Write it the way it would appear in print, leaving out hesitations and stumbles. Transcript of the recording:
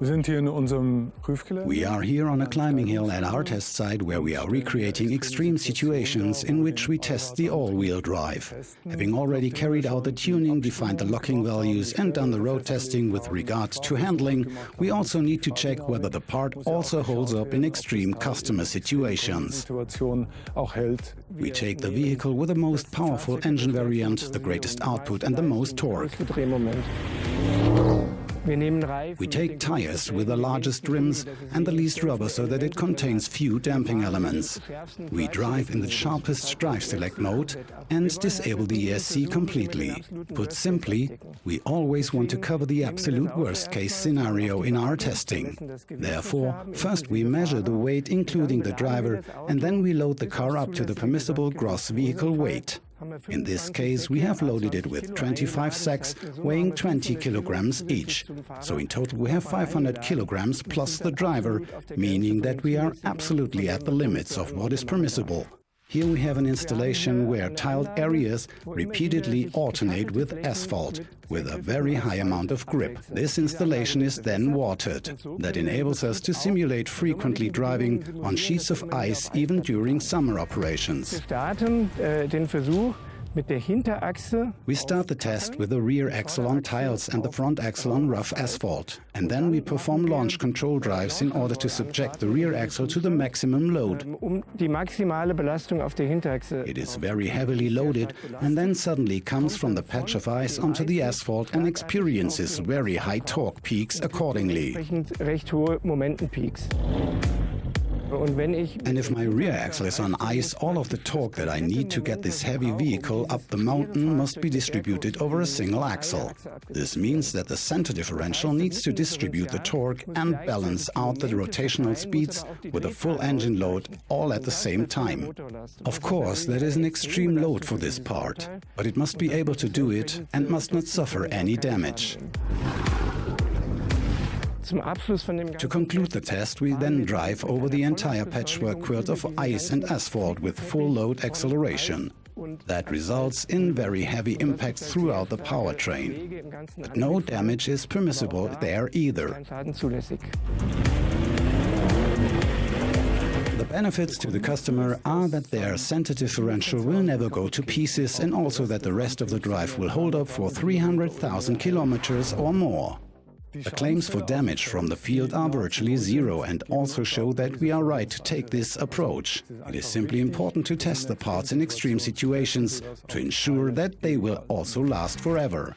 We are here on a climbing hill at our test site where we are recreating extreme situations in which we test the all-wheel drive. Having already carried out the tuning, defined the locking values and done the road testing with regards to handling, we also need to check whether the part also holds up in extreme customer situations. We take the vehicle with the most powerful engine variant, the greatest output and the most torque. We take tires with the largest rims and the least rubber so that it contains few damping elements. We drive in the sharpest drive select mode and disable the ESC completely. Put simply, we always want to cover the absolute worst case scenario in our testing. Therefore, first we measure the weight including the driver and then we load the car up to the permissible gross vehicle weight. In this case, we have loaded it with 25 sacks weighing 20 kilograms each. So in total we have 500 kilograms plus the driver, meaning that we are absolutely at the limits of what is permissible. Here we have an installation where tiled areas repeatedly alternate with asphalt, with a very high amount of grip. This installation is then watered. That enables us to simulate frequently driving on sheets of ice even during summer operations. We start the test with the rear axle on tiles and the front axle on rough asphalt. And then we perform launch control drives in order to subject the rear axle to the maximum load. It is very heavily loaded and then suddenly comes from the patch of ice onto the asphalt and experiences very high torque peaks accordingly. And if my rear axle is on ice, all of the torque that I need to get this heavy vehicle up the mountain must be distributed over a single axle. This means that the center differential needs to distribute the torque and balance out the rotational speeds with a full engine load all at the same time. Of course, that is an extreme load for this part, but it must be able to do it and must not suffer any damage. To conclude the test, we then drive over the entire patchwork quilt of ice and asphalt with full load acceleration. That results in very heavy impacts throughout the powertrain. But no damage is permissible there either. The benefits to the customer are that their center differential will never go to pieces and also that the rest of the drive will hold up for 300,000 kilometers or more. The claims for damage from the field are virtually zero and also show that we are right to take this approach. It is simply important to test the parts in extreme situations to ensure that they will also last forever.